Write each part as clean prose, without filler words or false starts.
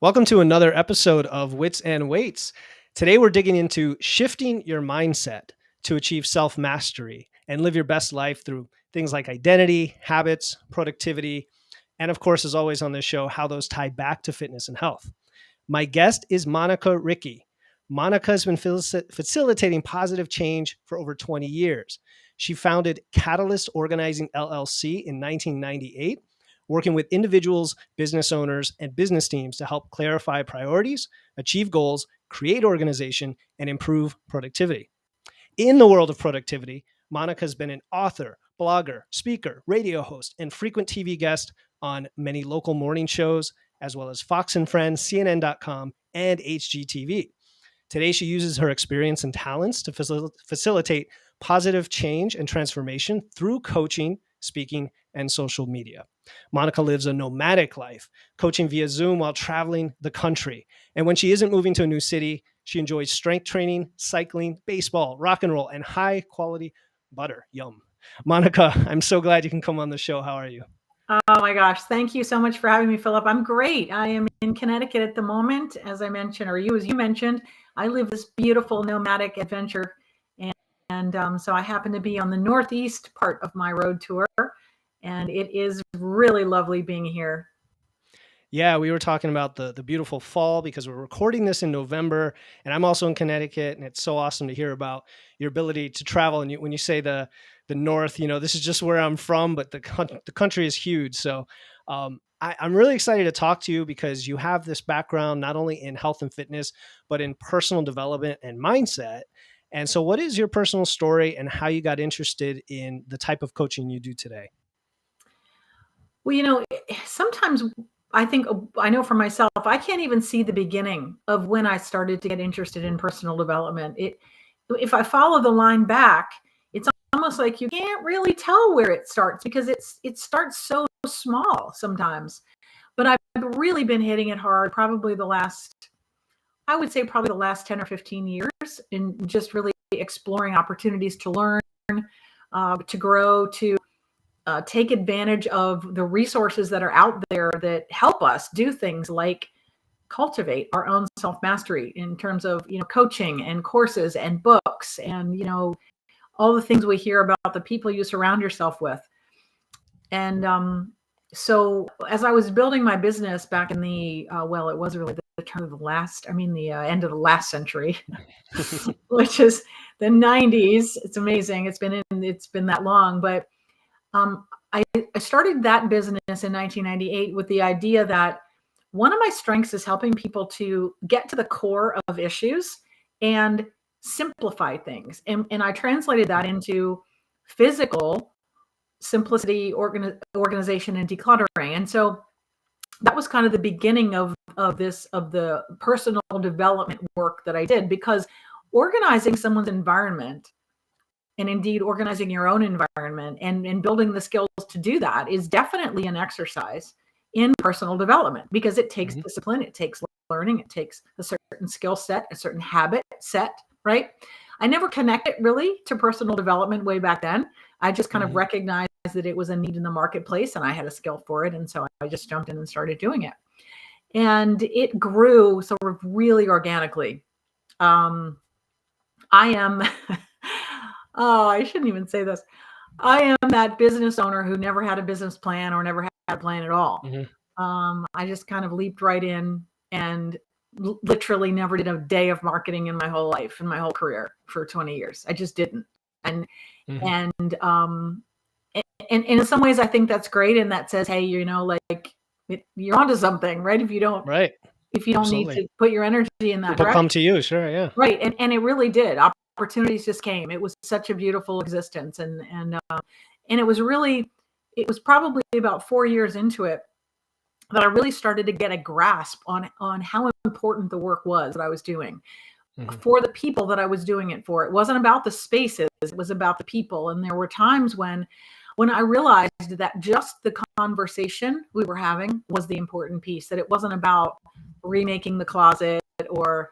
Welcome to another episode of Wits and Weights. Today we're digging into shifting your mindset to achieve self mastery and live your best life through things like identity, habits, productivity, and of course, as always on this show, how those tie back to fitness and health. My guest is Monica Ricci. Monica has been facilitating positive change for over 20 years. She founded Catalyst Organizing LLC in 1998, working with individuals, business owners, and business teams to help clarify priorities, achieve goals, create organization, and improve productivity. In the world of productivity, Monica has been an author, blogger, speaker, radio host, and frequent TV guest on many local morning shows, as well as Fox and Friends, CNN.com, and HGTV. Today, she uses her experience and talents to facilitate positive change and transformation through coaching, speaking, and social media. Monica lives a nomadic life, coaching via Zoom while traveling the country. And when she isn't moving to a new city, she enjoys strength training, cycling, baseball, rock and roll, and high quality butter. Yum. Monica, I'm so glad you can come on the show. How are you? Oh my gosh. Thank you so much for having me, Philip. I'm great. I am in Connecticut at the moment, as I mentioned, or as you mentioned. I live this beautiful nomadic adventure. So I happen to be on the northeast part of my road tour, and it is really lovely being here. Yeah, we were talking about the beautiful fall because we're recording this in November, and I'm also in Connecticut, and it's so awesome to hear about your ability to travel. And when you say the north, this is just where I'm from, but the country is huge. So I'm really excited to talk to you because you have this background not only in health and fitness, but in personal development and mindset. And so, what is your personal story and how you got interested in the type of coaching you do today? Well, sometimes I know for myself, I can't even see the beginning of when I started to get interested in personal development. If I follow the line back, it's almost like you can't really tell where it starts because it starts so small sometimes. But I've really been hitting it hard I would say probably the last 10 or 15 years in just really exploring opportunities to learn, to grow, to take advantage of the resources that are out there that help us do things like cultivate our own self-mastery in terms of coaching and courses and books and all the things we hear about the people you surround yourself with. And so as I was building my business back in it was really the turn of the end of the last century, which is the 90s. It's amazing. It's been that long, but I started that business in 1998 with the idea that one of my strengths is helping people to get to the core of issues and simplify things. And I translated that into physical simplicity, organization, and decluttering. And so that was kind of the beginning of the personal development work that I did, because organizing someone's environment, and indeed organizing your own environment and building the skills to do that, is definitely an exercise in personal development, because it takes discipline, it takes learning, it takes a certain skill set, a certain habit set, right? I never connected really to personal development way back then. I just kind of recognized that it was a need in the marketplace and I had a skill for it. And so I just jumped in and started doing it. And it grew sort of really organically. I am, oh, I shouldn't even say this. I am that business owner who never had a business plan or never had a plan at all. I just kind of leaped right in and literally never did a day of marketing in my whole life, in my whole career for 20 years. I just didn't. And in some ways, I think that's great. And that says, hey, you're onto something, right? If you don't need to put your energy in that People direction. come to you, sure, yeah. Right. And it really did. Opportunities just came. It was such a beautiful existence. And it was probably about 4 years into it that I really started to get a grasp on how important the work was that I was doing for the people that I was doing it for. It wasn't about the spaces, it was about the people. And there were times when I realized that just the conversation we were having was the important piece, that it wasn't about remaking the closet or,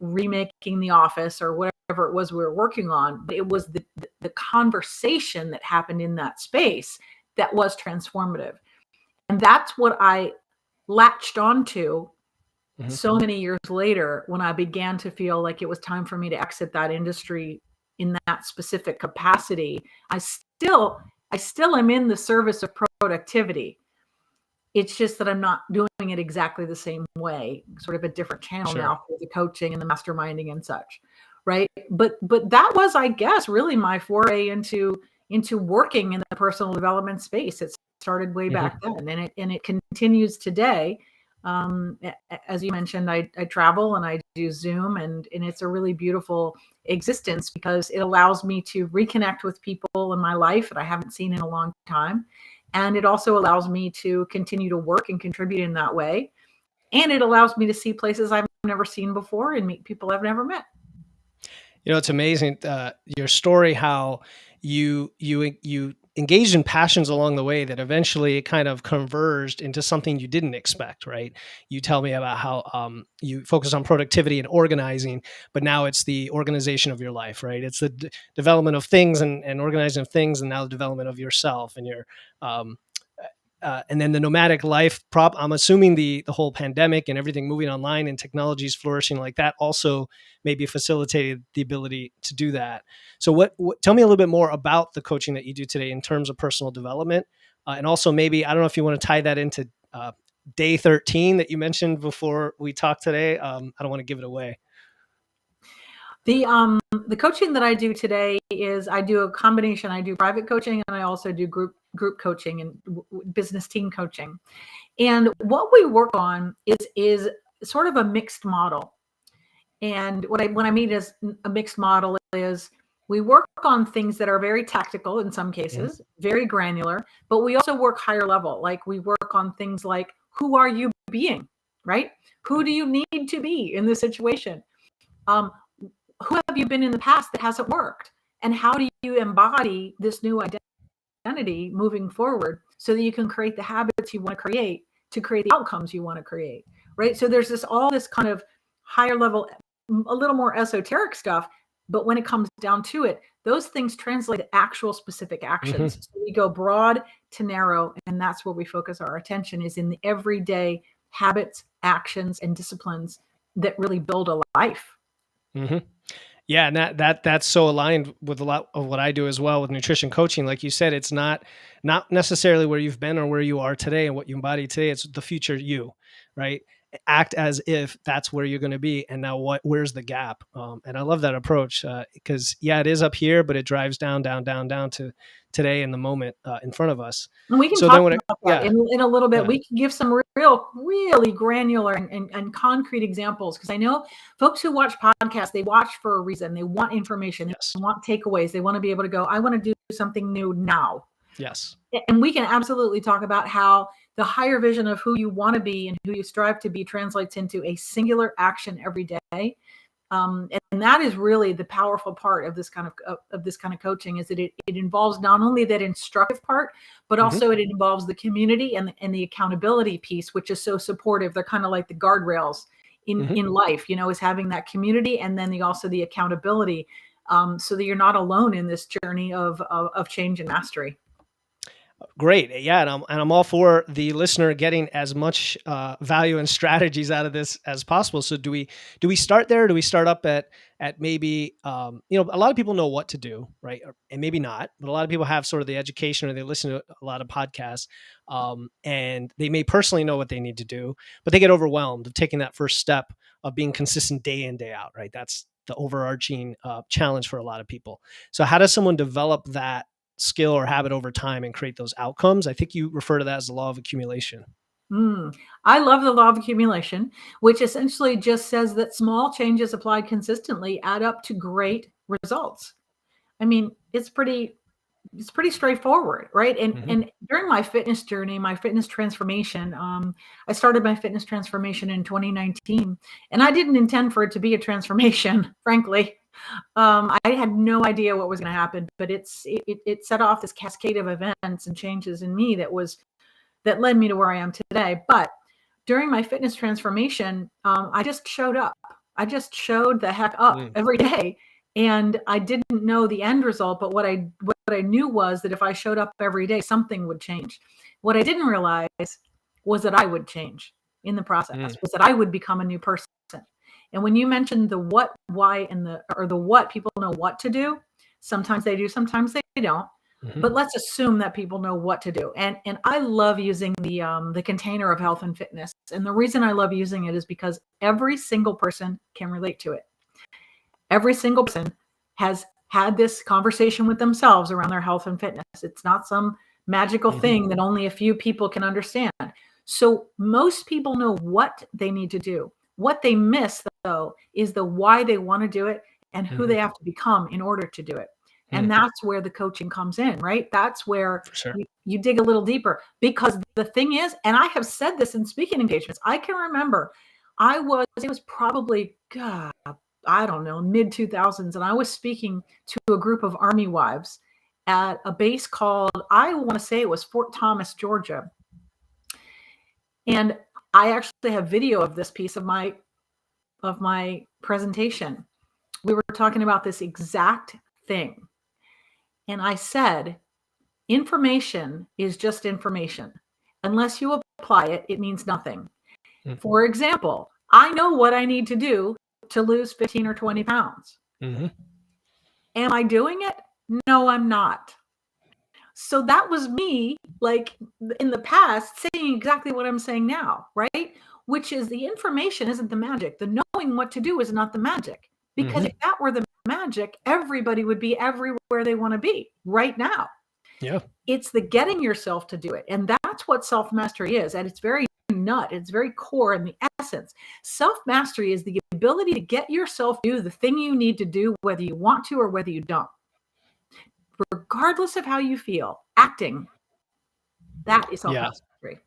remaking the office or whatever it was we were working on. But it was the conversation that happened in that space that was transformative. And that's what I latched onto Mhm. So many years later, when I began to feel like it was time for me to exit that industry in that specific capacity, I still I still am in the service of productivity. It's just that I'm not doing it exactly the same way, sort of a different channel Sure. now for the coaching and the masterminding and such, right? But that was, I guess, really my foray into working in the personal development space. It started way back Mhm. then, and it continues today. As you mentioned, I travel and I do Zoom, and it's a really beautiful existence because it allows me to reconnect with people in my life that I haven't seen in a long time. And it also allows me to continue to work and contribute in that way. And it allows me to see places I've never seen before and meet people I've never met. It's amazing, your story, how you engaged in passions along the way that eventually kind of converged into something you didn't expect, right? You tell me about how you focus on productivity and organizing, but now it's the organization of your life, right? It's the development of things and organizing of things, and now the development of yourself and your um, and then the nomadic life prop. I'm assuming the whole pandemic and everything moving online and technologies flourishing like that also maybe facilitated the ability to do that. So what tell me a little bit more about the coaching that you do today in terms of personal development, and also maybe, I don't know if you want to tie that into day 13 that you mentioned before we talked today. I don't want to give it away. The coaching that I do today is I do a combination. I do private coaching and I also do group coaching and business team coaching. And what we work on is sort of a mixed model. And what I mean is a mixed model is we work on things that are very tactical in some Mhm. cases, very granular, but we also work higher level. Like we work on things like who are you being, right? Who do you need to be in this situation? Um, who have you been in the past that hasn't worked? And how do you embody this new identity moving forward so that you can create the habits you want to create to create the outcomes you want to create, right? So there's all this kind of higher level, a little more esoteric stuff, but when it comes down to it, those things translate to actual specific actions. Mhm. So we go broad to narrow, and that's where we focus our attention, is in the everyday habits, actions, and disciplines that really build a life. Mhm. Yeah, and that's so aligned with a lot of what I do as well with nutrition coaching. Like you said, it's not necessarily where you've been or where you are today and what you embody today. It's the future you, right? Act as if that's where you're going to be, and now where's the gap? And I love that approach, because yeah, it is up here, but it drives down, down, down, down to today in the moment in front of us. And we can So talk then when it, about that yeah, in a little bit. yeah, We can give some really granular and concrete examples because I know folks who watch podcasts, they watch for a reason. They want information, yes, they want takeaways, they want to be able to go, I want to do something new now. yes, And we can absolutely talk about how the higher vision of who you want to be and who you strive to be translates into a singular action every day. And that is really the powerful part of this kind of coaching, is that it involves not only that instructive part, but hmm, also it involves the community and the accountability piece, which is so supportive. They're kind of like the guardrails hmm. in life, is having that community and then also the accountability, so that you're not alone in this journey of change and mastery. Great. Yeah, and I'm all for the listener getting as much value and strategies out of this as possible. So do we start there? Do we start up at maybe, a lot of people know what to do, right? And maybe not, but a lot of people have sort of the education, or they listen to a lot of podcasts, and they may personally know what they need to do, but they get overwhelmed of taking that first step of being consistent day in, day out, right? That's the overarching challenge for a lot of people. So how does someone develop that skill or habit over time and create those outcomes? I think you refer to that as the law of accumulation. I love the law of accumulation, which essentially just says that small changes applied consistently add up to great results. I mean, it's pretty straightforward, right? And Hmm. and during my fitness journey, my fitness transformation, I started my fitness transformation in 2019, and I didn't intend for it to be a transformation, frankly. I had no idea what was going to happen, but it set off this cascade of events and changes in me that led me to where I am today. But during my fitness transformation, I just showed up. I just showed the heck up Mm. every day. And I didn't know the end result, but what I knew was that if I showed up every day, something would change. What I didn't realize was that I would change. in the process Mm. was that I would become a new person. And when you mentioned the what, why, and the what, people know what to do. Sometimes they do, sometimes they don't. Mhm. But let's assume that people know what to do. And I love using the container of health and fitness. And the reason I love using it is because every single person can relate to it. Every single person has had this conversation with themselves around their health and fitness. It's not some magical Mhm. thing that only a few people can understand. So most people know what they need to do. What they miss, though, is the why they want to do it and who they Mhm. have to become in order to do it. And Mm. that's where the coaching comes in, right? That's where For sure. you dig a little deeper. Because the thing is, and I have said this in speaking engagements, I can remember it was probably, God, I don't know, mid 2000s. And I was speaking to a group of Army wives at a base called, I want to say it was Fort Thomas, Georgia. And I actually have video of this piece of my presentation. We were talking about this exact thing. And I said, information is just information. Unless you apply it, it means nothing. Mm. For example, I know what I need to do to lose 15 or 20 pounds. Mhm. Am I doing it? No, I'm not. So that was me, like in the past, saying exactly what I'm saying now, right? Which is the information isn't the magic. The knowing what to do is not the magic. Because Mhm. if that were the magic, everybody would be everywhere they want to be right now. Yeah. It's the getting yourself to do it. And that's what self mastery is. And it's very it's very core in the essence. Self mastery is the ability to get yourself to do the thing you need to do, whether you want to or whether you don't. Regardless of how you feel, acting, that is self Yeah. mastery.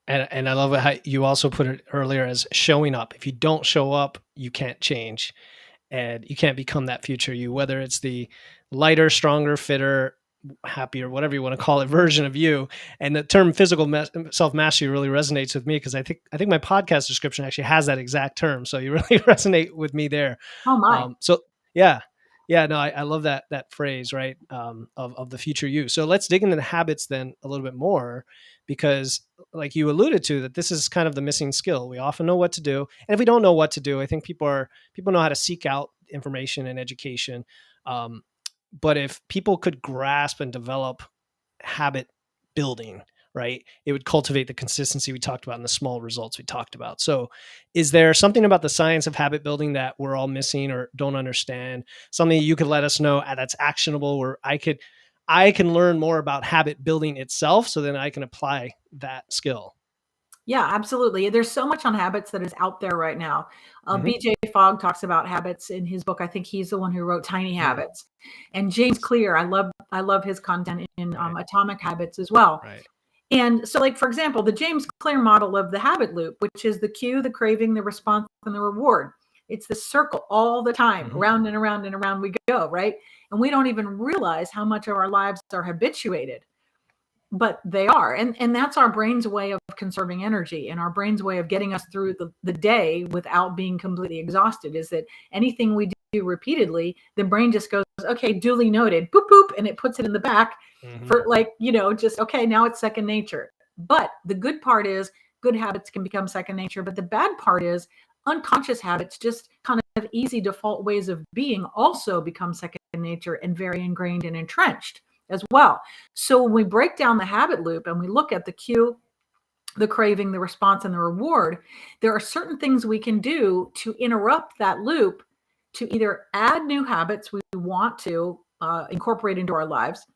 And I love how you also put it earlier as showing up. If you don't show up, you can't change, and you can't become that future you, whether it's the lighter, stronger, fitter, happier, whatever you want to call it, version of you. And the term self mastery really resonates with me because I think my podcast description actually has that exact term. So you really resonate with me there. Oh my. So yeah, yeah, no, I love that phrase, right? Of the future you. So let's dig into the habits then a little bit more, because like you alluded to, that this is kind of the missing skill. We often know what to do, and if we don't know what to do, I think people know how to seek out information and education. Um, but if people could grasp and develop habit building, right, it would cultivate the consistency we talked about and the small results we talked about. So is there something about the science of habit building that we're all missing or don't understand? Something you could let us know that's actionable, where I can learn more about habit building itself so then I can apply that skill. Yeah, absolutely. There's so much on habits that is out there right now. Hmm. BJ Fogg talks about habits in his book. I think he's the one who wrote Tiny Mm, Habits. And James Clear, I love his content in right. Atomic Habits as well. Right. And so, like, for example, the James Clear model of the habit loop, which is the cue, the craving, the response, and the reward. It's the circle all the time, Hmm. around and around and around we go, right? And we don't even realize how much of our lives are habituated, but they are. And that's our brain's way of conserving energy, and our brain's way of getting us through the day without being completely exhausted, is that anything we do repeatedly, the brain just goes, okay, duly noted, boop, boop, and it puts it in the back Hmm. for, like, just, okay, now it's second nature. But the good part is good habits can become second nature. But the bad part is unconscious habits, just kind of easy default ways of being, also become second nature and very ingrained and entrenched as well. So when we break down the habit loop and we look at the cue, the craving, the response, and the reward, there are certain things we can do to interrupt that loop, to either add new habits we want to incorporate into our lives,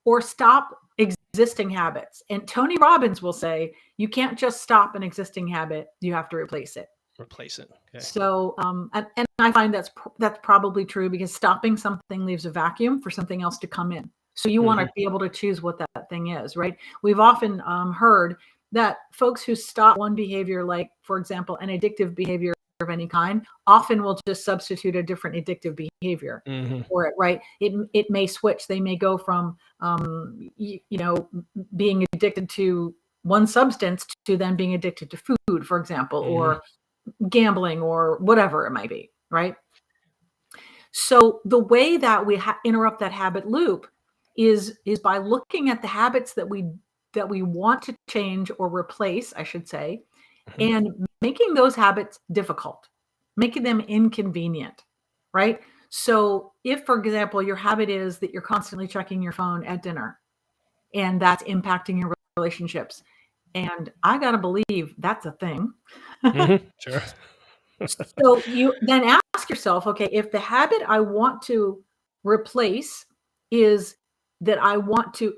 or stop existing habits. And Tony Robbins will say, you can't just stop an existing habit, you have to replace it. Replace it. Okay. So, and I find that's probably true, because stopping something leaves a vacuum for something else to come in. So you want to be able to choose what that thing is, right? We've often heard that folks who stop one behavior, like, for example, an addictive behavior of any kind, often will just substitute a different addictive behavior Hmm. for it, right? It may switch. They may go from, being addicted to one substance to then being addicted to food, for example, Hmm. or gambling, or whatever it might be, right? So the way that we interrupt that habit loop is by looking at the habits that we want to change or replace, I should say, Mhm. and making those habits difficult, making them inconvenient, right? So if, for example, your habit is that you're constantly checking your phone at dinner and that's impacting your relationships, and I got to believe that's a thing. Sure. So you then ask yourself, okay, if the habit I want to replace is that I want to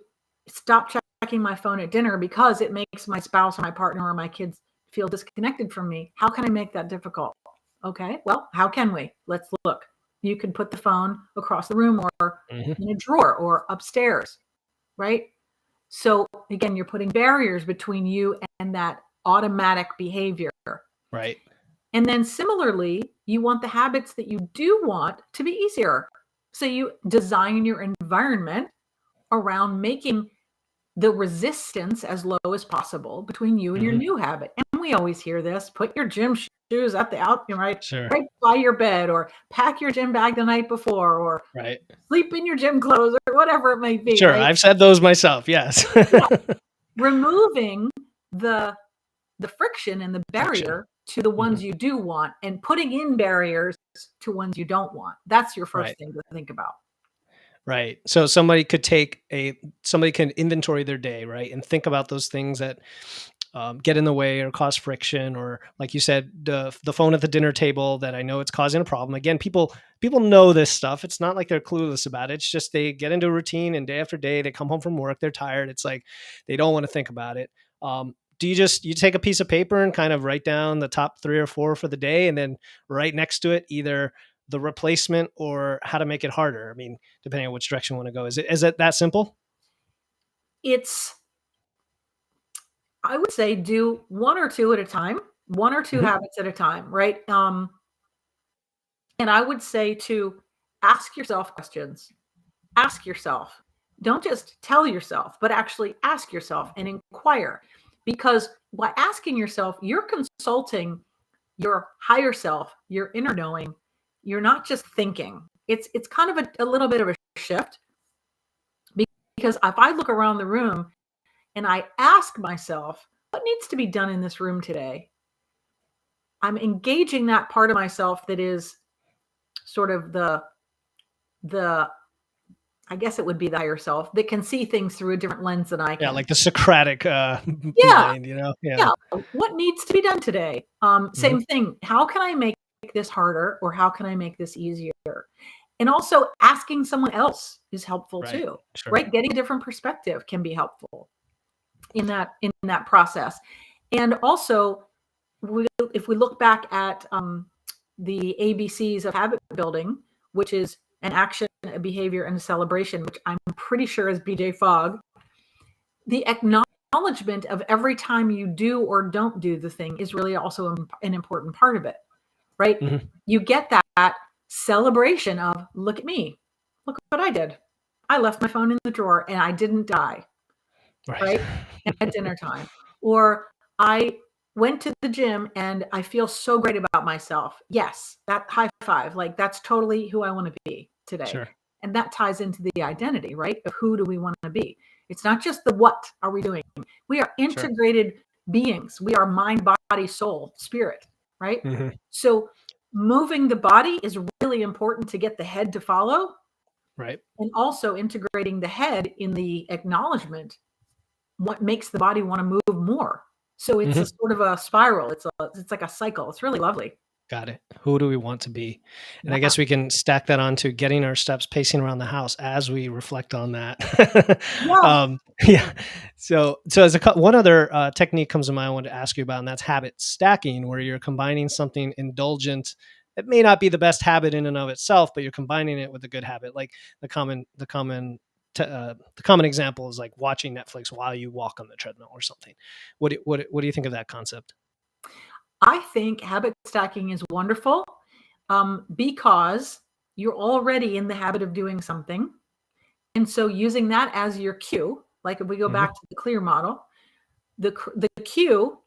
stop checking my phone at dinner because it makes my spouse or my partner or my kids feel disconnected from me, how can I make that difficult? Okay, well, how can we? Let's look. You can put the phone across the room or Mhm. in a drawer or upstairs, right? So again, you're putting barriers between you and that automatic behavior. Right. And then similarly, you want the habits that you do want to be easier. So you design your environment around making the resistance as low as possible between you and your Mhm. new habit. And we always hear this, put your gym shoes at the out, Sure. right by your bed, or pack your gym bag the night before, or Right. sleep in your gym clothes, or whatever it may be, Sure, right? I've said those myself, yes. Yeah. Removing the friction and the Friction. barrier to the Mhm. ones you do want and putting in barriers to ones you don't want. That's your Right. first thing to think about. Right. So somebody can inventory their day, right, and think about those things that get in the way or cause friction, or like you said, the phone at the dinner table that I know it's causing a problem. Again, people know this stuff. It's not like they're clueless about it. It's just they get into a routine, and day after day they come home from work, they're tired. It's like they don't want to think about it. Do you take a piece of paper and kind of write down the top 3 or 4 for the day, and then right next to it either the replacement or how to make it harder? I mean, depending on which direction you want to go. Is it that simple? It's, I would say, do one or two at a time, one or two Mhm. habits at a time, right? And I would say to ask yourself questions. Ask yourself. Don't just tell yourself, but actually ask yourself and inquire. Because by asking yourself, you're consulting your higher self, your inner knowing. You're not just thinking. It's kind of a little bit of a shift, because if I look around the room and I ask myself, what needs to be done in this room today? I'm engaging that part of myself that is sort of the I guess it would be the higher self that can see things through a different lens than I Yeah, can. like the Socratic Yeah, mind, you know? Yeah. yeah. What needs to be done today? Mhm. Same thing. How can I make this harder, or how can I make this easier? And also asking someone else is helpful Right. too, Sure. right? Getting a different perspective can be helpful in that process. And also, if we look back at the ABCs of habit building, which is an action, a behavior, and a celebration, which I'm pretty sure is BJ Fogg, the acknowledgement of every time you do or don't do the thing is really also an important part of it, right? Mhm. You get that celebration of, look at me, look what I did. I left my phone in the drawer and I didn't die, Right. right? At dinner time. Or I went to the gym and I feel so great about myself. Yes, that high five, like that's totally who I want to be today. Sure. And that ties into the identity, right? Of who do we want to be? It's not just the what are we doing. We are Sure. integrated beings. We are mind, body, soul, spirit, right? Mhm. So moving the body is really important to get the head to follow, Right. and also integrating the head in the acknowledgement what makes the body want to move more. So it's a Mhm. sort of a spiral. It's like a cycle. It's really lovely. Got it. Who do we want to be? And I Yeah. guess we can stack that onto getting our steps pacing around the house as we reflect on that. Yeah. Yeah. So as one other technique comes to mind, I wanted to ask you about, and that's habit stacking, where you're combining something indulgent. It may not be the best habit in and of itself, but you're combining it with a good habit. Like the common example is like watching Netflix while you walk on the treadmill or something. What do you think of that concept? I think habit stacking is wonderful, because you're already in the habit of doing something. And so using that as your cue, like if we go Hmm. back to the clear model, the cue,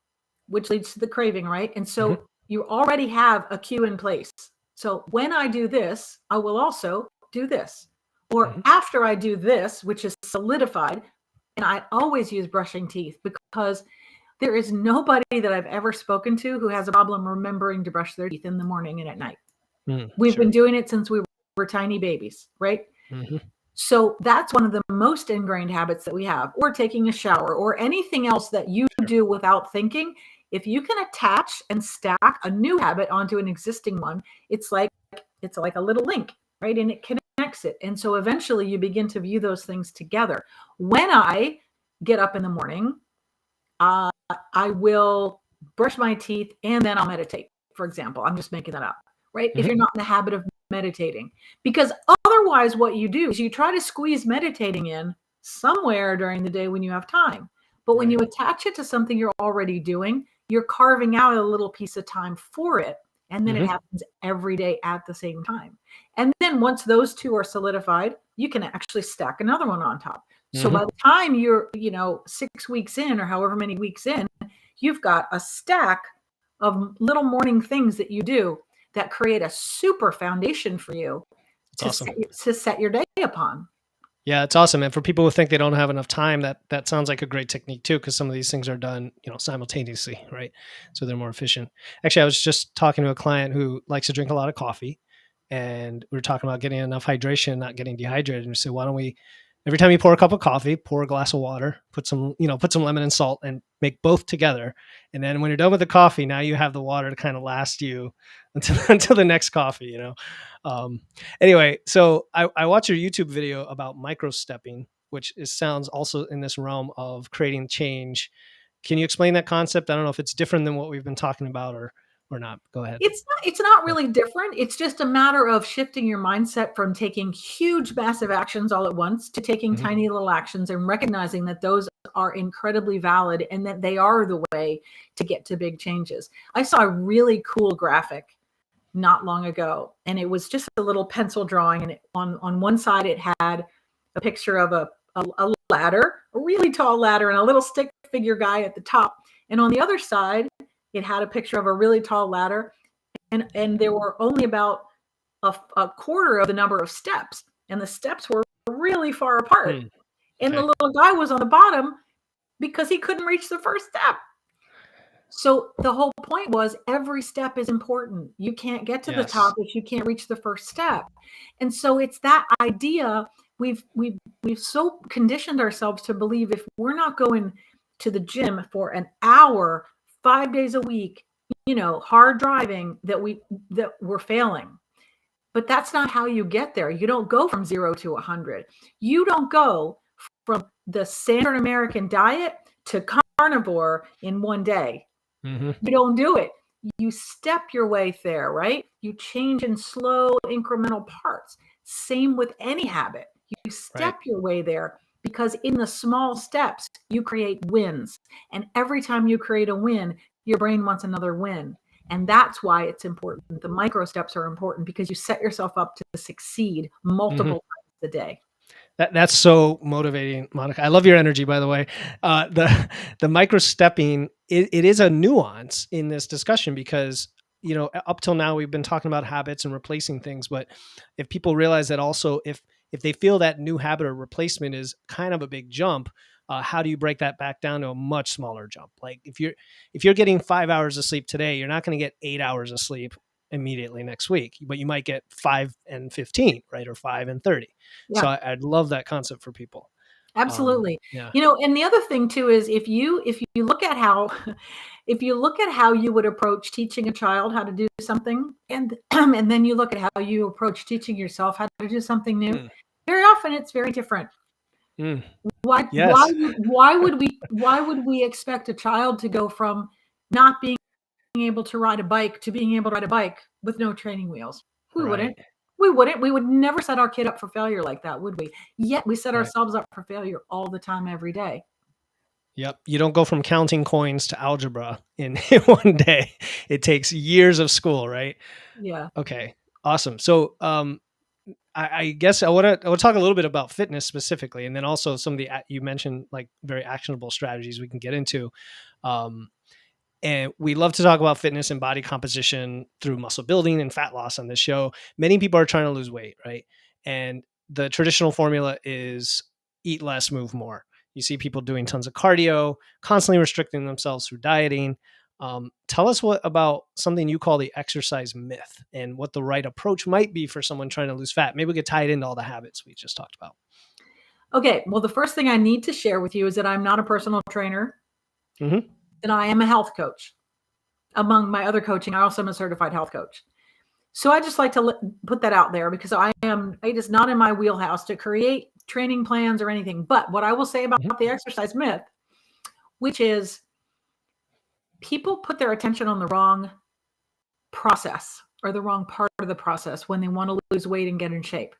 which leads to the craving, right? And Hmm. so you already have a cue in place. So when I do this, I will also do this. Or Hmm. after I do this, which is solidified, and I always use brushing teeth, because There is nobody that I've ever spoken to who has a problem remembering to brush their teeth in the morning and at night. We've been Sure. doing it since we were tiny babies, right? Hmm. So that's one of the most ingrained habits that we have, or taking a shower, or anything else that you Sure. do without thinking. If you can attach and stack a new habit onto an existing one, it's like a little link, right? And it connects it. And so eventually you begin to view those things together. When I get up in the morning, uh, I will brush my teeth and then I'll meditate, for example. I'm just making that up, right? If Hmm. you're not in the habit of meditating. Because otherwise, what you do is you try to squeeze meditating in somewhere during the day when you have time. But when you Right. attach it to something you're already doing, you're carving out a little piece of time for it. And then it Hmm. happens every day at the same time. And then once those two are solidified, you can actually stack another one on top. So Hmm. by the time you're, 6 weeks in or however many weeks in, you've got a stack of little morning things that you do that create a super foundation for you It's awesome. to set your day upon. Yeah, it's awesome. And for people who think they don't have enough time, that sounds like a great technique too, because some of these things are done, simultaneously, right? So they're more efficient. Actually, I was just talking to a client who likes to drink a lot of coffee, and we were talking about getting enough hydration, not getting dehydrated. And we said, why don't we, every time you pour a cup of coffee, pour a glass of water, put some lemon and salt, and make both together. And then when you're done with the coffee, now you have the water to kind of last you until until the next coffee. Um, Anyway, so I watched your YouTube video about micro stepping, which sounds also in this realm of creating change. Can you explain that concept? I don't know if it's different than what we've been talking about or not. Go ahead. It's not Yeah. really different. It's just a matter of shifting your mindset from taking huge, massive actions all at once to taking Hmm. tiny little actions and recognizing that those are incredibly valid and that they are the way to get to big changes. I saw a really cool graphic not long ago, and it was just a little pencil drawing, and on one side it had a picture of a ladder, a really tall ladder, and a little stick figure guy at the top, and on the other side it had a picture of a really tall ladder, and there were only about a quarter of the number of steps, and the steps were really far apart, Hmm. and the Okay. little guy was on the bottom because he couldn't reach the first step. So the whole point was every step is important. You can't get to the top Yes. if you can't reach the first step. And so it's that idea we've so conditioned ourselves to believe if we're not going to the gym for an hour 5 days a week, hard driving that we're failing. But that's not how you get there. You don't go from 0 to 100. You don't go from the standard American diet to carnivore in one day. Hmm. You don't do it. You step your way there, right? You change in slow incremental parts. Same with any habit. You Right. step your way there because in the small steps, you create wins. And every time you create a win, your brain wants another win. And that's why it's important. The micro steps are important because you set yourself up to succeed Hmm. multiple times a day. That's so motivating, Monica. I love your energy, by the way. The micro stepping, it is a nuance in this discussion because up till now we've been talking about habits and replacing things, but if people realize that also if they feel that new habit or replacement is kind of a big jump, how do you break that back down to a much smaller jump? Like if you're getting 5 hours of sleep today, you're not going to get 8 hours of sleep immediately next week, but you might get 5 and 15, right, or 5 and 30. So Yeah. I'd love that concept for people. Absolutely. Yeah. And the other thing too is if you look at how if you look at how you would approach teaching a child how to do something and and then you look at how you approach teaching yourself how to do something new, Mm, very often it's very different. mm, Why why yes. why would we expect a child to go from not being able to ride a bike to being able to ride a bike with no training wheels? We wouldn't. Right. We wouldn't. We would never set our kid up for failure like that, would we? Yet we set Right. ourselves up for failure all the time, every day. Yep. You don't go from counting coins to algebra in, in one day. It takes years of school, right? Yeah. Okay. Awesome. So I guess I want to talk a little bit about fitness specifically, and then also some of the you mentioned like very actionable strategies we can get into. Um, And we love to talk about fitness and body composition through muscle building and fat loss on this show. Many people are trying to lose weight, right? And the traditional formula is eat less, move more. You see people doing tons of cardio, constantly restricting themselves through dieting. Tell us what about something you call the exercise myth and what the right approach might be for someone trying to lose fat. Maybe we could tie it into all the habits we just talked about. Okay. Well, the first thing I need to share with you is that I'm not a personal trainer, Hmm. and I am a health coach. Among my other coaching, I also am a certified health coach. So I just like to put that out there because it is not in my wheelhouse to create training plans or anything. But what I will say about Hmm. the exercise myth, which is people put their attention on the wrong process or the wrong part of the process when they want to lose weight and get in shape.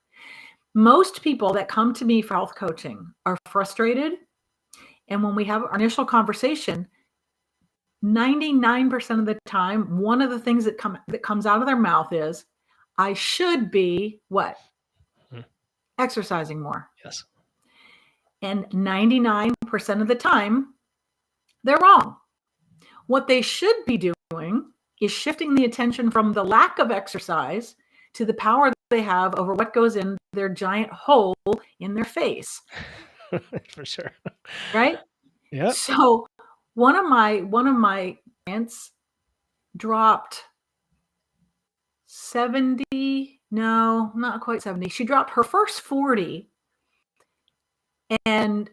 Most people that come to me for health coaching are frustrated. And when we have our initial conversation, 99% of the time, one of the things that comes out of their mouth is, I should be what? Hmm. Exercising more. Yes. And 99% of the time, they're wrong. What they should be doing is shifting the attention from the lack of exercise to the power that they have over what goes in their giant hole in their face, For sure. right? Yep. So one of my clients dropped 70, no, not quite 70. She dropped her first 40 and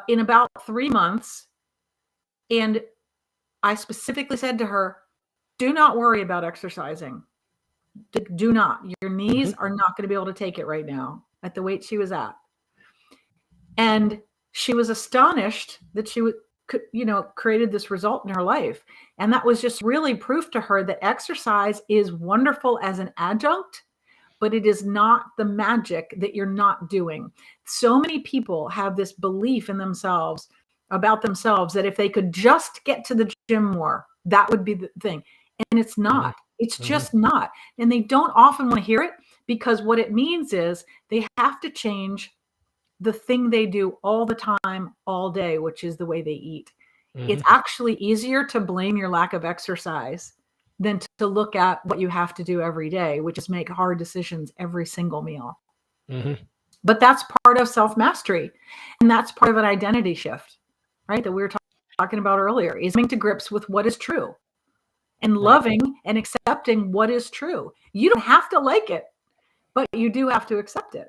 in about 3 months. And I specifically said to her, do not worry about exercising. Do not. Your knees Hmm. are not going to be able to take it right now at the weight she was at. And she was astonished that she would, created this result in her life. And that was just really proof to her that exercise is wonderful as an adjunct, but it is not the magic that you're not doing. So many people have this belief in themselves, about themselves, that if they could just get to the gym more, that would be the thing. And it's Hmm. not. It's Hmm. just not. And they don't often want to hear it because what it means is they have to change the thing they do all the time, all day, which is the way they eat. It's Hmm. actually easier to blame your lack of exercise than to look at what you have to do every day, which is make hard decisions every single meal. Hmm. But that's part of self-mastery. And that's part of an identity shift, right? That we were talking about earlier, is coming to grips with what is true and Right. loving and accepting what is true. You don't have to like it, but you do have to accept it.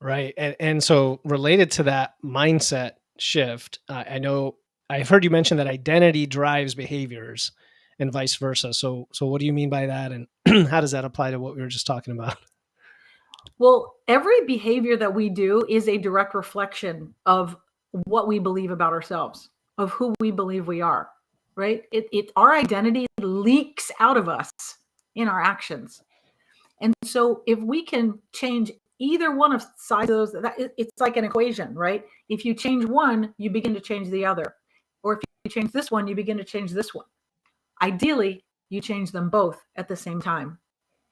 Right. And so related to that mindset shift, I know I've heard you mention that identity drives behaviors and vice versa. So what do you mean by that? And how does that apply to what we were just talking about? Well, every behavior that we do is a direct reflection of what we believe about ourselves, of who we believe we are, right? Our identity leaks out of us in our actions. And so if we can change either one of sides of those, it's like an equation, right? If you change one, you begin to change the other. Or if you change this one, you begin to change this one. Ideally, you change them both at the same time.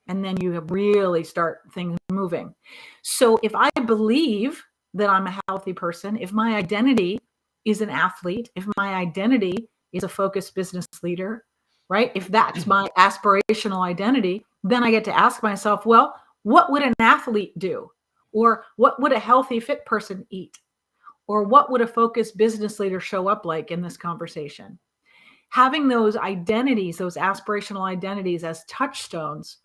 And then you really start things moving. So if I believe that I'm a healthy person, if my identity is an athlete, if my identity is a focused business leader, right? If that's my aspirational identity, then I get to ask myself, well, what would an athlete do? Or what would a healthy, fit person eat? Or what would a focused business leader show up like in this conversation? Having those identities, those aspirational identities as touchstones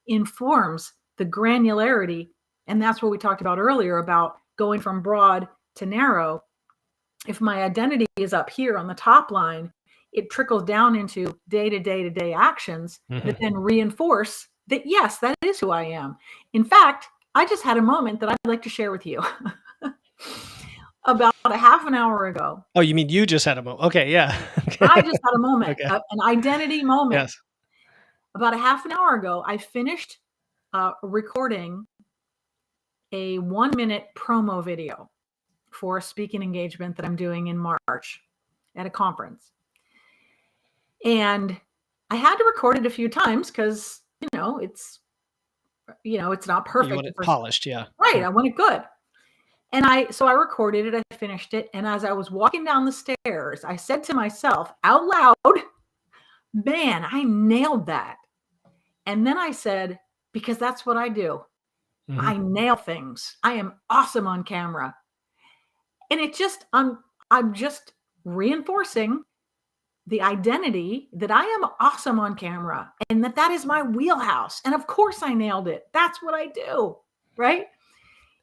informs the granularity. And that's what we talked about earlier about going from broad to narrow. If my identity is up here on the top line, it trickles down into day-to-day actions that Hmm. then reinforce that, yes, that is who I am. In fact, I just had a moment that I'd like to share with you. About a half an hour ago, Oh, you mean you just had a moment? Okay. Yeah. I Okay. just had a moment, Okay. an identity moment. Yes. About a half an hour ago, I finished recording a 1-minute promo video for a speaking engagement that I'm doing in March at a conference. And I had to record it a few times because, it's not You perfect. want it polished. Yeah. Right. Yeah. I want it good. So I recorded it, I finished it. And as I was walking down the stairs, I said to myself out loud, man, I nailed that. And then I said, because that's what I do. Hmm. I nail things. I am awesome on camera. And it just, I'm just reinforcing the identity that I am awesome on camera and that is my wheelhouse. And of course I nailed it. That's what I do, right?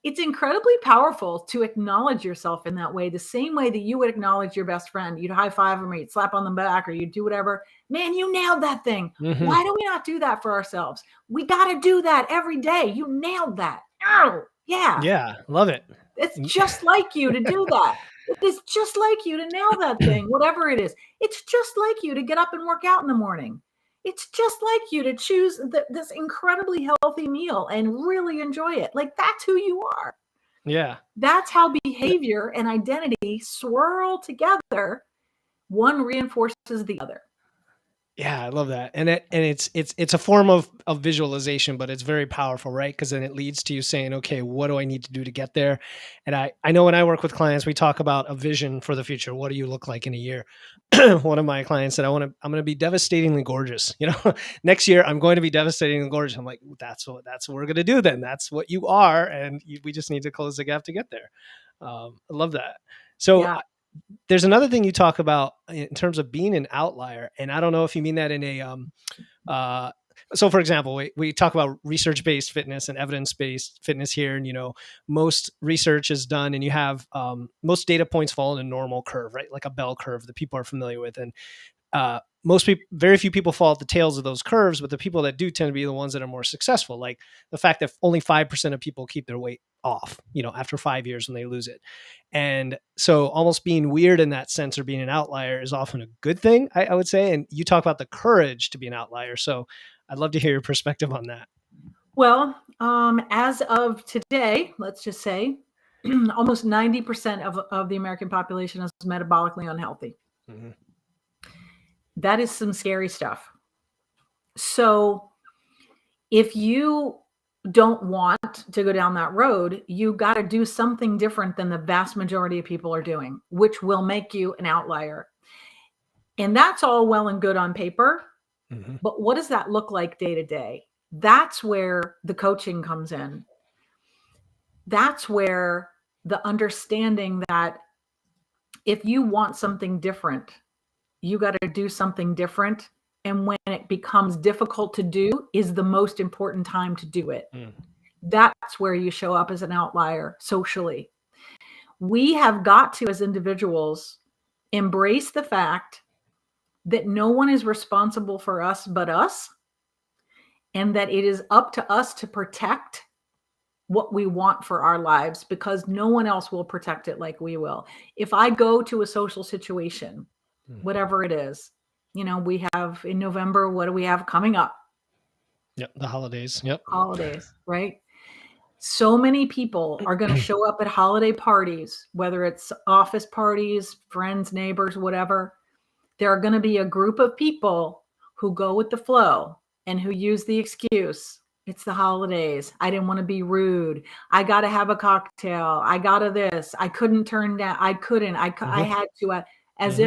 It's incredibly powerful to acknowledge yourself in that way, the same way that you would acknowledge your best friend. You'd high five them or you'd slap on the back or you'd do whatever. Man, you nailed that thing. Mm-hmm. Why do we not do that for ourselves? We got to do that every day. You nailed that. Oh, yeah. Yeah, love it. It's just like you to do that. It is just like you to nail that thing, whatever it is. It's just like you to get up and work out in the morning. It's just like you to choose this incredibly healthy meal and really enjoy it. Like, that's who you are. Yeah. That's how behavior and identity swirl together. One reinforces the other. Yeah, I love that. And it's a form of visualization, but it's very powerful, right? Because then it leads to you saying, okay, what do I need to do to get there? And I know when I work with clients, we talk about a vision for the future. What do you look like in a year? One of my clients said, I'm going to be devastatingly gorgeous. Next year I'm going to be devastatingly gorgeous. I'm like, that's what we're going to do then. That's what you are. And we just need to close the gap to get there. I love that. So Yeah. there's another thing you talk about in terms of being an outlier, and I don't know if you mean that in a so for example, we talk about research-based fitness and evidence-based fitness here, and most research is done and you have most data points fall in a normal curve, right? Like a bell curve that people are familiar with. And most people, very few people fall at the tails of those curves, but the people that do tend to be the ones that are more successful. Like the fact that only 5% of people keep their weight off, after 5 years when they lose it. And so almost being weird in that sense or being an outlier is often a good thing, I would say. And you talk about the courage to be an outlier. So I'd love to hear your perspective on that. Well, as of today, let's just say almost 90% of the American population is metabolically unhealthy. Mm-hmm. That is some scary stuff. So if you don't want to go down that road, you got to do something different than the vast majority of people are doing, which will make you an outlier. And that's all well and good on paper. Mm-hmm. But what does that look like day to day? That's where the coaching comes in. That's where the understanding that if you want something different, you got to do something different. And when it becomes difficult to do is the most important time to do it. Mm. That's where you show up as an outlier socially. We have got to, as individuals, embrace the fact that no one is responsible for us but us, and that it is up to us to protect what we want for our lives, because no one else will protect it like we will. If I go to a social situation, whatever it is, we have in November, what do we have coming up? Yep. The holidays. Yep. Holidays, right? So many people are going to show up at holiday parties, whether it's office parties, friends, neighbors, whatever. There are going to be a group of people who go with the flow and who use the excuse, it's the holidays. I didn't want to be rude. I got to have a cocktail. I got to this. I couldn't turn down. I couldn't. I had to, as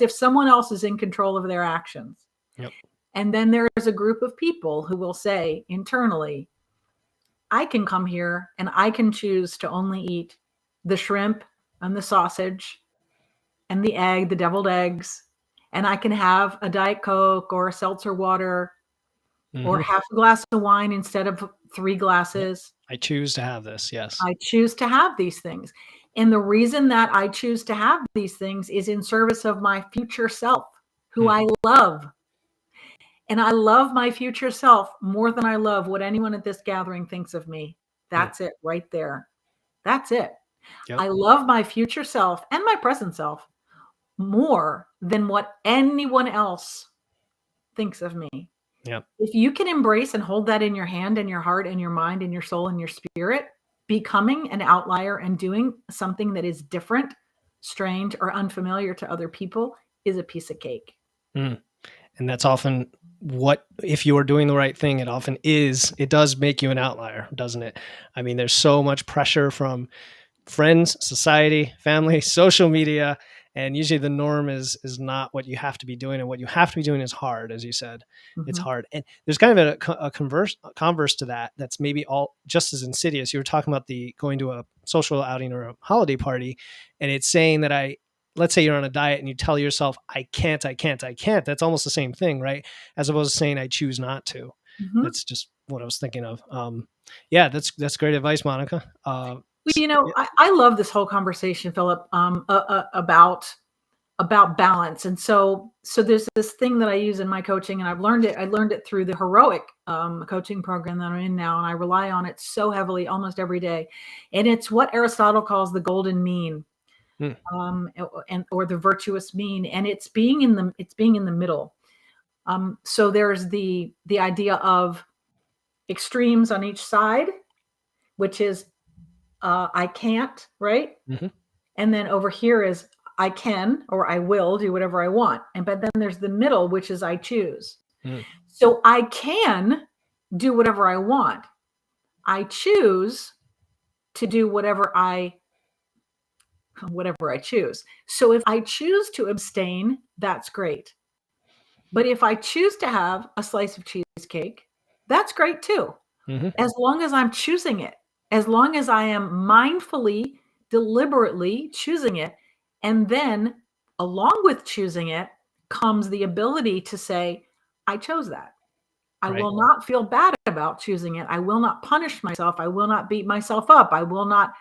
if someone else is in control of their actions. Yep. And then there's a group of people who will say internally, I can come here and I can choose to only eat the shrimp and the sausage and the egg, the deviled eggs, and I can have a Diet Coke or a seltzer water or half a glass of wine instead of 3 glasses. I choose to have this. Yes. I choose to have these things. And the reason that I choose to have these things is in service of my future self, who I love. And I love my future self more than I love what anyone at this gathering thinks of me. That's it right there. That's it. Yep. I love my future self and my present self more than what anyone else thinks of me. Yep. If you can embrace and hold that in your hand and your heart and your mind and your soul and your spirit, becoming an outlier and doing something that is different, strange, or unfamiliar to other people is a piece of cake. And that's often what, if you are doing the right thing, it does make you an outlier, doesn't it? I mean, there's so much pressure from friends, society, family, social media, And usually the norm is not what you have to be doing, and what you have to be doing is hard, as you said. It's Mhm. hard. And there's kind of a converse to that, that's maybe all just as insidious. You were talking about the going to a social outing or a holiday party, and it's saying that let's say you're on a diet and you tell yourself, I can't, I can't, I can't. That's almost the same thing, right? As opposed to saying, I choose not to. Mhm. That's just what I was thinking of. Yeah, that's great advice, Monica. Well, I love this whole conversation, Philip, about balance. And so there's this thing that I use in my coaching, and I learned it through the heroic coaching program that I'm in now, and I rely on it so heavily almost every day. And it's what Aristotle calls the golden mean, Mm, and or the virtuous mean, and it's being in the middle. So there's the idea of extremes on each side, which is I can't, right? mhm, And then over here is I can or I will do whatever I want. And but then there's the middle, which is I choose. mm, So I can do whatever I want. I choose to do whatever I choose. So if I choose to abstain, that's great. But if I choose to have a slice of cheesecake, that's great too. mhm. As long as I'm choosing it, as long as I am mindfully, deliberately choosing it. And then along with choosing it comes the ability to say, I chose that. I Right. will not feel bad about choosing it. I will not punish myself. I will not beat myself up. I will not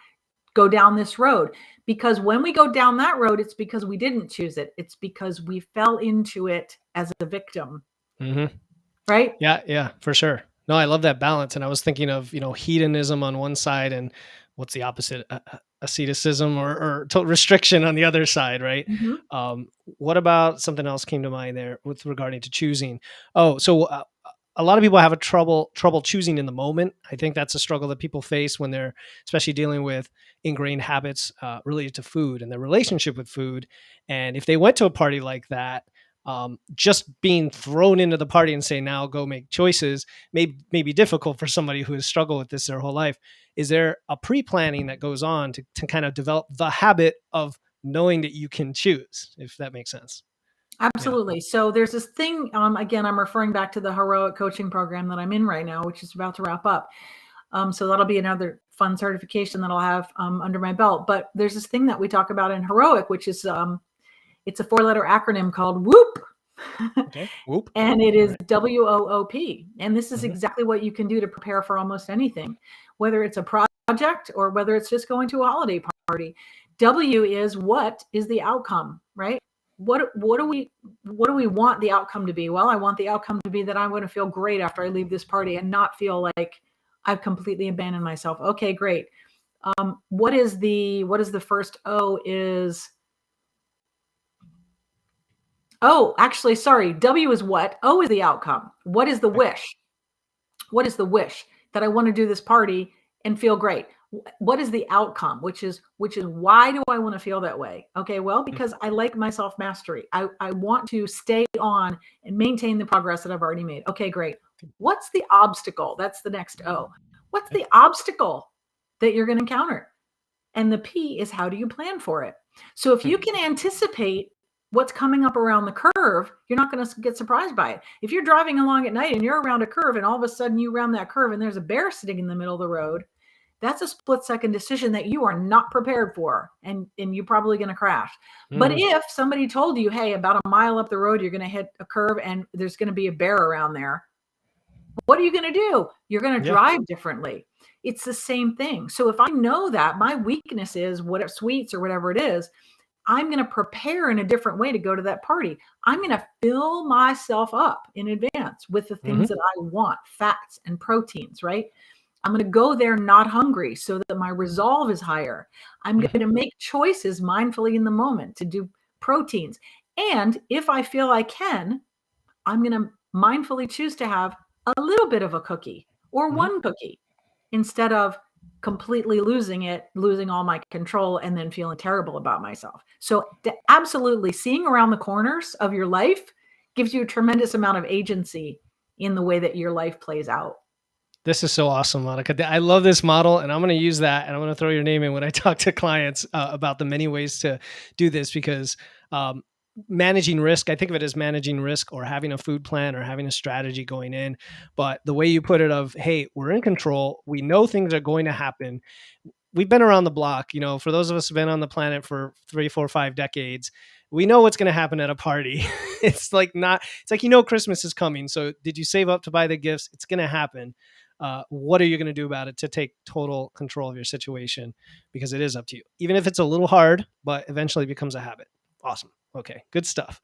go down this road. Because when we go down that road, it's because we didn't choose it. It's because we fell into it as a victim, Mhm. right? Yeah, yeah, for sure. No, I love that balance. And I was thinking of, hedonism on one side, and what's the opposite? Asceticism, or restriction on the other side, right? Mhm. What about something else came to mind there with regarding to choosing? Oh, so a lot of people have a trouble choosing in the moment. I think that's a struggle that people face when they're especially dealing with ingrained habits related to food and their relationship with food. And if they went to a party like that, just being thrown into the party and say, now go make choices may be difficult for somebody who has struggled with this their whole life. Is there a pre-planning that goes on to kind of develop the habit of knowing that you can choose, if that makes sense? Yeah. Absolutely. So there's this thing, again, I'm referring back to the heroic coaching program that I'm in right now, which is about to wrap up. So that'll be another fun certification that I'll have under my belt. But there's this thing that we talk about in heroic, which is it's a 4-letter acronym called WHOOP. Okay. Whoop. And it All is right. WOOP. And this is Mhm. exactly what you can do to prepare for almost anything, whether it's a project or whether it's just going to a holiday party. W is what is the outcome, right? What do we want the outcome to be? Well, I want the outcome to be that I'm going to feel great after I leave this party and not feel like I've completely abandoned myself. Okay, great. What is the first O is Oh, actually, sorry. W is what? O is the outcome. What is the Okay. wish? What is the wish? That I want to do this party and feel great. What is the outcome? Which is why do I want to feel that way? Okay, well, Mm, because I like my self mastery. I want to stay on and maintain the progress that I've already made. Okay, great. What's the obstacle? That's the next O. What's okay. the obstacle that you're going to encounter? And the P is how do you plan for it? So if Hmm. you can anticipate what's coming up around the curve, you're not going to get surprised by it. If you're driving along at night and you're around a curve and all of a sudden you round that curve and there's a bear sitting in the middle of the road, that's a split second decision that you are not prepared for, and you're probably going to crash. But Mhm. if somebody told you, hey, about a mile up the road you're going to hit a curve and there's going to be a bear around there, what are you going to do? You're going to Yeah. drive differently. It's the same thing. So if I know that my weakness is whatever sweets or whatever it is, I'm going to prepare in a different way to go to that party. I'm going to fill myself up in advance with the things Mhm. that I want, fats and proteins, right? I'm going to go there not hungry so that my resolve is higher. I'm Mhm. going to make choices mindfully in the moment to do proteins. And if I feel I can, I'm going to mindfully choose to have a little bit of a cookie or Mhm. one cookie instead of completely losing it, losing all my control, and then feeling terrible about myself. So, absolutely, seeing around the corners of your life gives you a tremendous amount of agency in the way that your life plays out. This is so awesome, Monica. I love this model, and I'm going to use that, and I'm going to throw your name in when I talk to clients about the many ways to do this because um, managing risk, I think of it as managing risk or having a food plan or having a strategy going in. But the way you put it of, hey, we're in control. We know things are going to happen. We've been around the block, for those of us who've been on the planet for 3, 4, 5 decades, we know what's going to happen at a party. It's like, Christmas is coming. So did you save up to buy the gifts? It's going to happen. What are you going to do about it to take total control of your situation? Because it is up to you, even if it's a little hard, but eventually it becomes a habit. Awesome. Okay. Good stuff.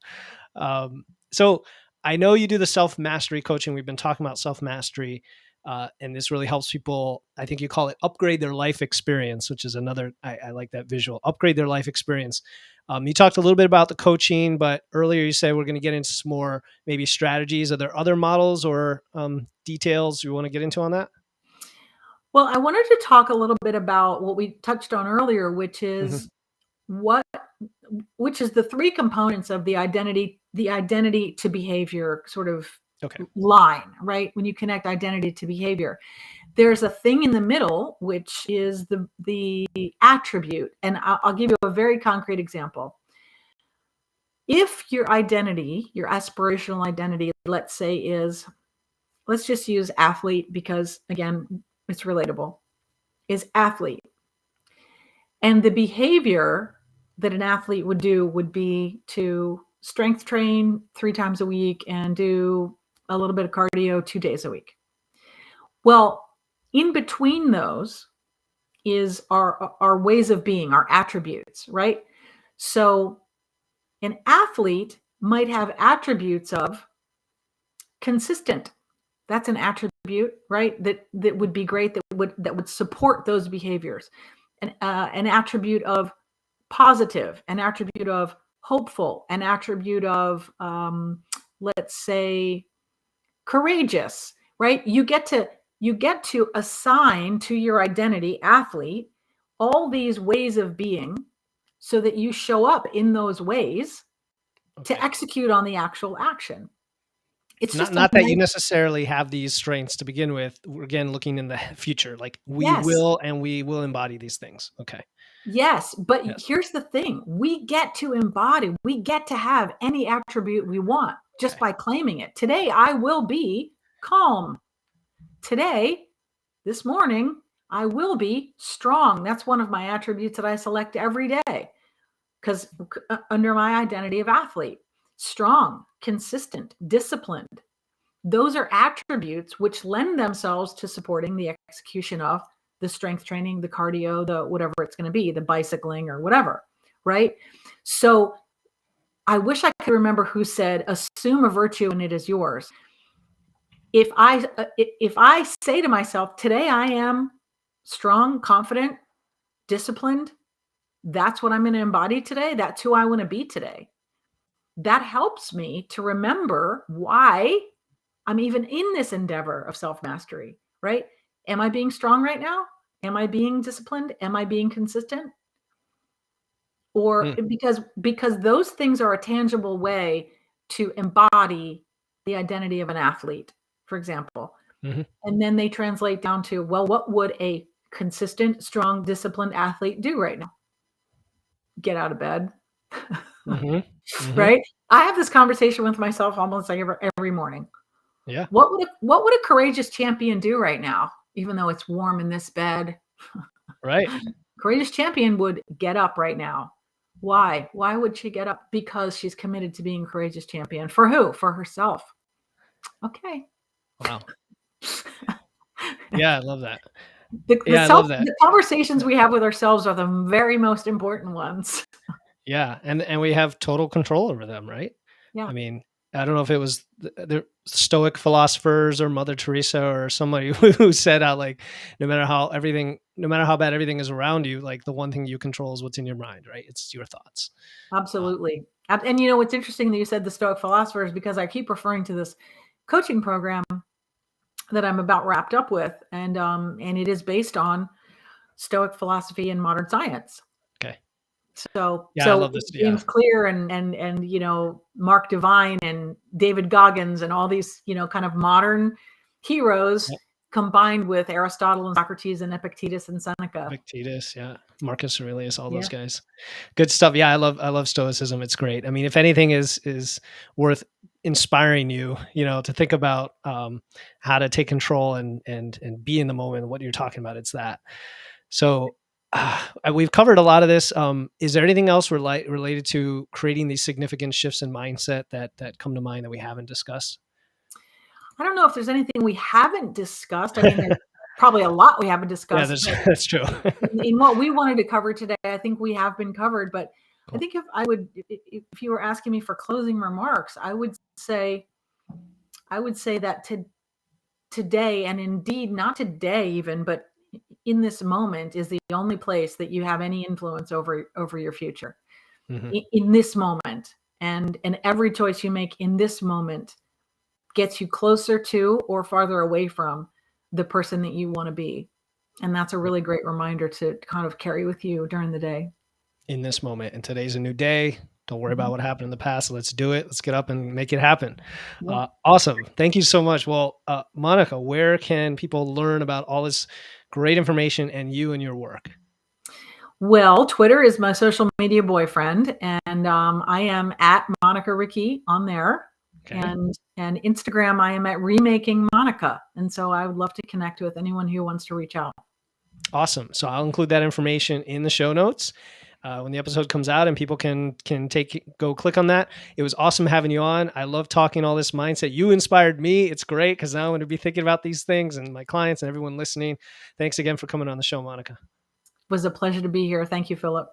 So I know you do the self mastery coaching. We've been talking about self mastery. And this really helps people. I think you call it upgrade their life experience, which is another, I like that visual, upgrade their life experience. You talked a little bit about the coaching, but earlier you said we're going to get into some more maybe strategies. Are there other models or details you want to get into on that? Well, I wanted to talk a little bit about what we touched on earlier, which Hmm. is what which is the three components of the identity to behavior sort of Okay. line, right? When you connect identity to behavior, there's a thing in the middle, which is the attribute. And I'll give you a very concrete example. If your identity, your aspirational identity, let's say let's just use athlete because again, it's relatable, is athlete. And the behavior that an athlete would do would be to strength train 3 times a week and do a little bit of cardio 2 days a week. Well, in between those is our ways of being, our attributes, right? So an athlete might have attributes of consistent. That's an attribute, right? That would be great. That would support those behaviors. An attribute of positive, an attribute of hopeful, an attribute of let's say courageous, right? You get to assign to your identity athlete all these ways of being so that you show up in those ways to Okay. execute on the actual action. It's Not just a not that you nice, necessarily have these strengths to begin with. We're again looking in the future, like yes. we will embody these things. Okay. Yes, but Yes. here's the thing. We get to embody, we get to have any attribute we want just Okay. by claiming it. Today, I will be calm. Today, this morning, I will be strong. That's one of my attributes that I select every day because under my identity of athlete, strong, consistent, disciplined. Those are attributes which lend themselves to supporting the execution of the strength training, the cardio, the whatever it's going to be, the bicycling or whatever, right? So I wish I could remember who said, assume a virtue and it is yours. If I say to myself, today I am strong, confident, disciplined, that's what I'm going to embody today. That's who I want to be today. That helps me to remember why I'm even in this endeavor of self mastery, right? Am I being strong right now? Am I being disciplined? Am I being consistent? Or Mm. because those things are a tangible way to embody the identity of an athlete, for example. Hmm. And then they translate down to, well, what would a consistent, strong, disciplined athlete do right now? Get out of bed. Hmm. Hmm. Right? I have this conversation with myself almost like every morning. Yeah. What would a courageous champion do right now, even though it's warm in this bed? Right. Courageous champion would get up right now. Why? Why would she get up? Because she's committed to being courageous champion. For who? For herself. Okay. Wow. Yeah, I love that. The, the Yeah, I self love that. the conversations we have with ourselves are the very most important ones. Yeah, and we have total control over them, right? Yeah, I mean, I don't know if it was the Stoic philosophers or Mother Teresa or somebody who said out like, no matter how bad everything is around you, like the one thing you control is what's in your mind, right? It's your thoughts. Uh, absolutely. And you know what's interesting that you said the Stoic philosophers because I keep referring to this coaching program that I'm about wrapped up with, and it is based on Stoic philosophy and modern science. okay. So Yeah, I so love this. Yeah. James Clear and Mark Divine and David Goggins and all these kind of modern heroes Yep. combined with Aristotle and Socrates and Epictetus and Seneca. Epictetus, yeah, Marcus Aurelius, all those Yeah. guys. Good stuff. Yeah, I love Stoicism. It's great. I mean, if anything is worth inspiring you, to think about how to take control and be in the moment. What you're talking about, it's that. So we've covered a lot of this. Is there anything else related to creating these significant shifts in mindset that come to mind that we haven't discussed? I don't know if there's anything we haven't discussed. I mean, there's probably a lot we haven't Yeah, discussed, that's but that's true. in what we wanted to cover today, I think we have been covered. But I Cool. think if you were asking me for closing remarks, I would say that today, and indeed not today even, but in this moment is the only place that you have any influence over your future. Hmm. In this moment, and every choice you make in this moment gets you closer to or farther away from the person that you want to be. And that's a really great reminder to kind of carry with you during the day. In this moment, and today's a new day. Don't worry about Mhm. what happened in the past. Let's do it. Let's get up and make it happen. Yeah. Awesome. Thank you so much. Well, Monica, where can people learn about all this great information and you and your work? Well, Twitter is my social media boyfriend, and I am at Monica Ricci on there. Okay. And Instagram, I am at Remaking Monica. And so I would love to connect with anyone who wants to reach out. Awesome. So I'll include that information in the show notes when the episode comes out, and people can go click on that. It was awesome having you on. I love talking all this mindset. You inspired me. It's great because now I'm going to be thinking about these things, and my clients and everyone listening. Thanks again for coming on the show, Monica. It was a pleasure to be here. Thank you, Philip.